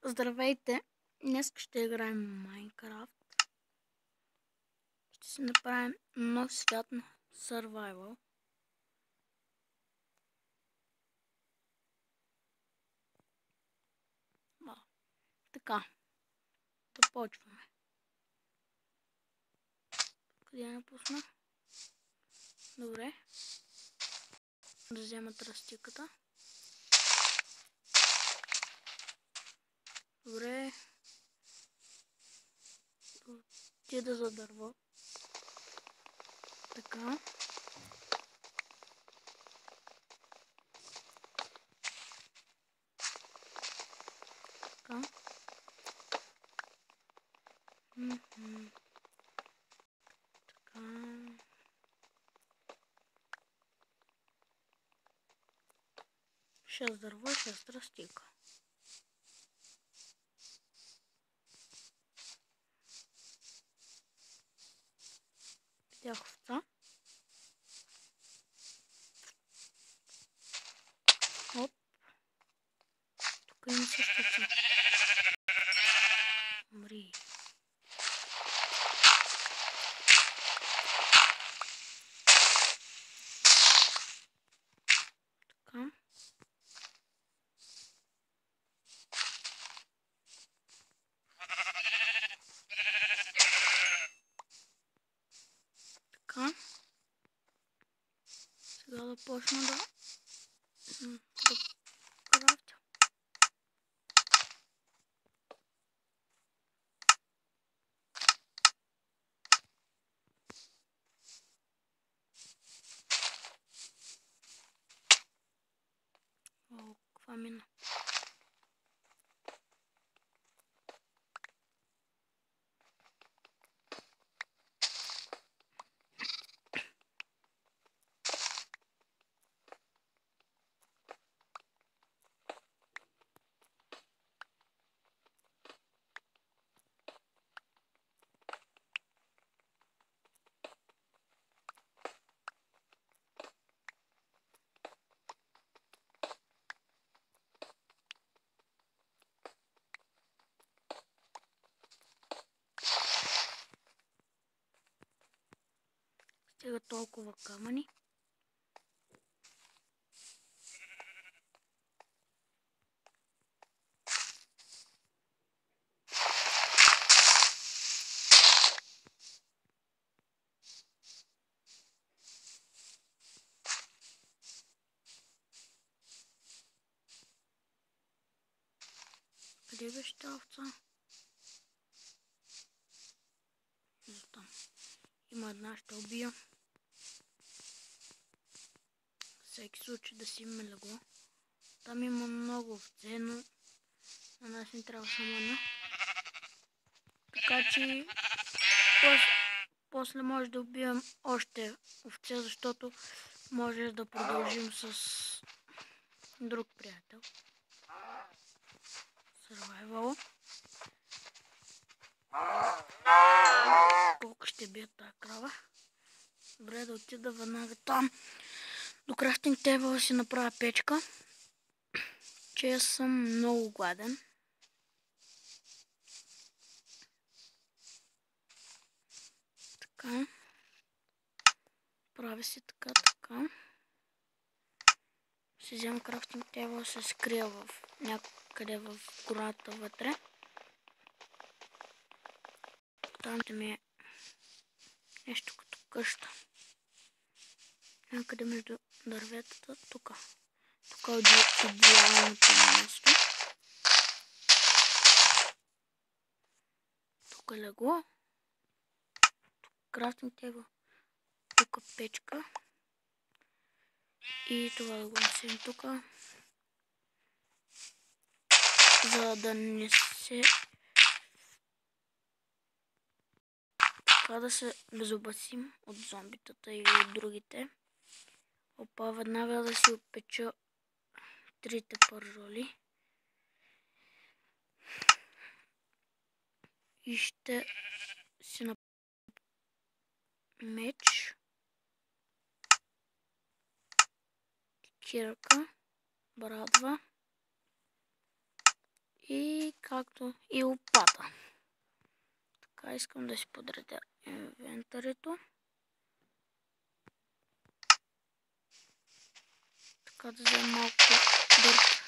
Здравейте! Днес ще играем Майнкрафт. Ще си направим нов свят на Survival. Така, да почваме. Къде напусна? Добре. Да взема тръстиката. Добре. Отида за дърво. Така. Така. Така. 6 дърво, 6 тръстика. Видях овца. Оп. Тук има също овца. Умри. Така. Така. Сега да почна да крафтя. О, каква мина. Стига толкова камъни. Къде беше тази овца? Ето там. Има една, ще убия. Всеки случай да си има легло. Там има много овце, но на нас не трябва само една. Така че после може да убием още овце, защото може да продължим с друг приятел. Survival. Колко ще бият тази крава? Добре, да отида веднага там. До крафтинг тейбъла си направя печка, че съм много гладен. Така. Прави си така. Си взема крафтинг тейбъл, се скрия някъде в гората вътре. Там ми е нещо като къща. Някъде между дърветата, тук. Тук е идеалното място. Тук е легло. Тук крафтинг тейбъл. Тук печка. И това да го несем тук. За да не се... Така да се безопасим от зомбитата или от другите. Опа, веднага да си опеча 3 пържоли. И ще си направя меч. Кирка. Брадва. И както и лопата. Така, искам да си подредя инвентарито. Така да взема малко дърт.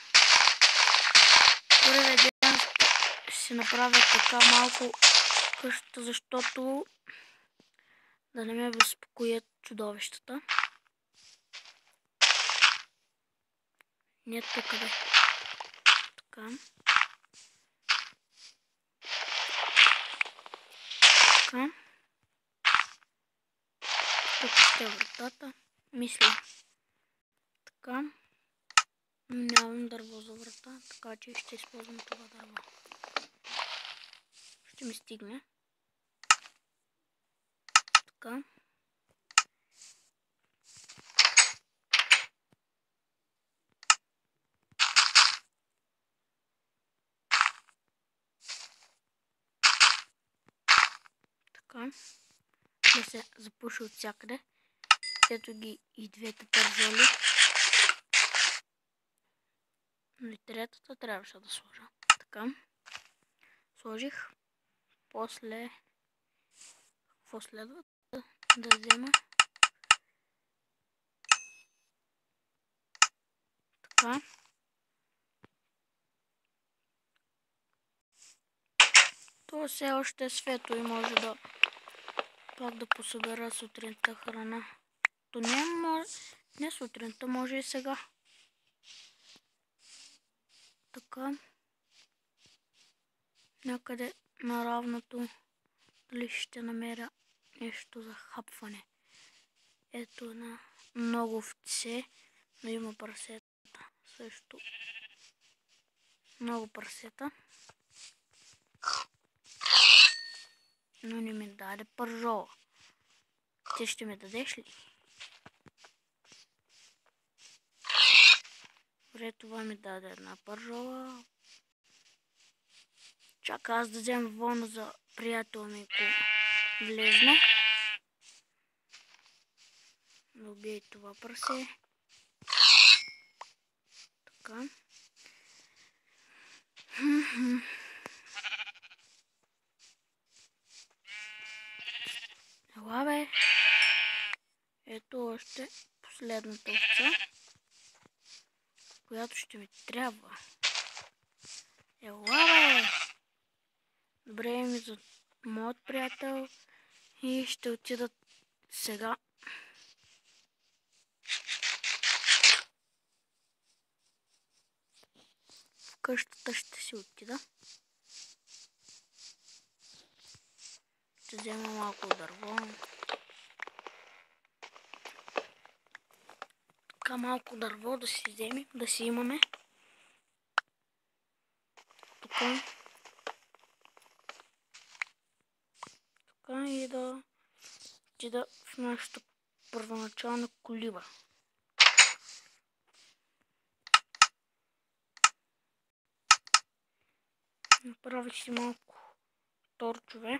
Първия ден ще си направя така малко къщата, защото да не ме безпокоят чудовищата. Не тук бе. Така. Така. Тук ще е вратата. Мисля. Така. Нямам дърво за врата, така че ще използвам това дърво. Ще ми стигне. Така. Така. Да се запуши от всякъде. Ето ги и двете пържоли. Но и третата трябваше да сложа. Така. Сложих. После... Какво следва? Да взема. Така. Това все още е светло и може да пак да посъбера сутринта храна. То не сутринта, може и сега. Така. Някъде на равното дали ще намеря нещо за хапване. Ето на много овце, но има прасета също. Много прасета. Но не ми даде пържола. Ти ще ми дадеш ли? Добре, това ми даде една пържола. Чака аз да взема вона за приятел ми, ако влезне. Да убие това прасе. Така. Ела бе. Ето още последната овца, която ще ми трябва. Ела бе. Добре ми за моят приятел и ще отидат сега. В къщата ще си отида. Ще взема малко дърво. Така малко дърво да си вземем, да си имаме. Така. Така и да отида в нашата първоначална колиба. Направих си малко торчове.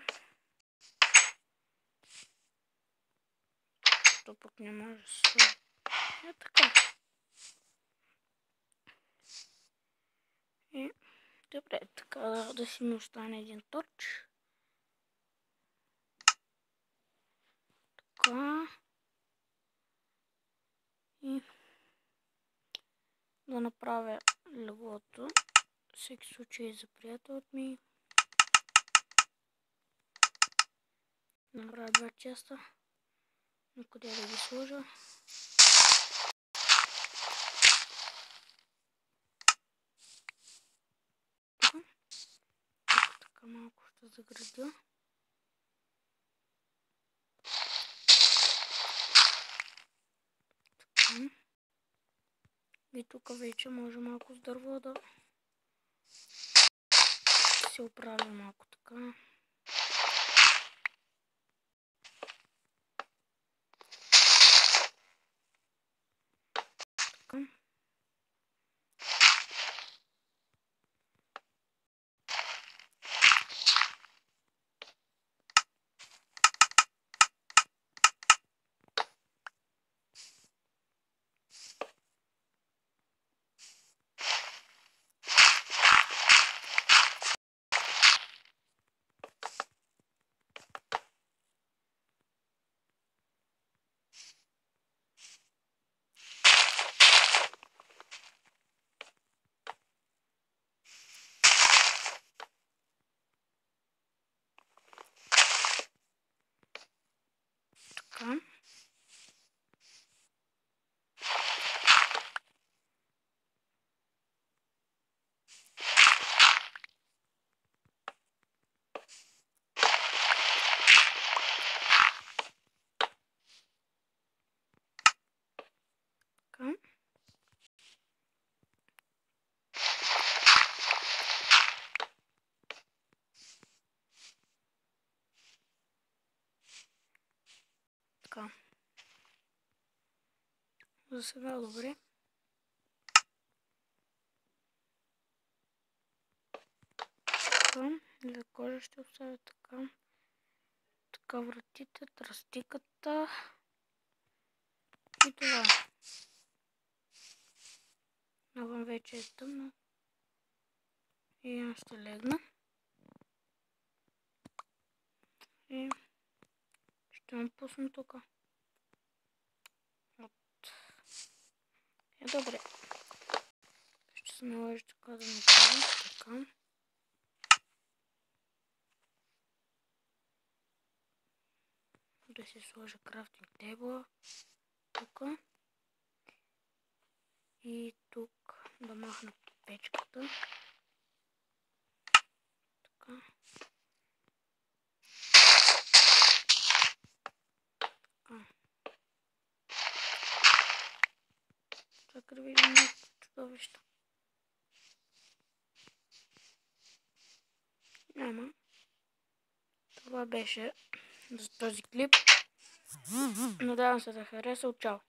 То пък не може да се... Е така. И добре, така да си ми остане един торч. Така. И да направя леглото. Всеки случай за приятелът ми. Направя два честа. Но къде да ги сложа? Така малко ще заградя. Така. И тук вече може малко с дърво да се оправя малко така. Така. за сега добре. Така, за кожа ще оставя така. Така вратите, тръстиката и това. Навън вече е тъмно и аз ще легна и ще напусна тук. Добре. Ще се наложи така да направим така. Да си сложа крафтинг тейбъла тук. И тук да махна печката. Така. Така. Чакай да видим чудовища. Няма. Това беше за този клип. Надявам се да хареса. Чао!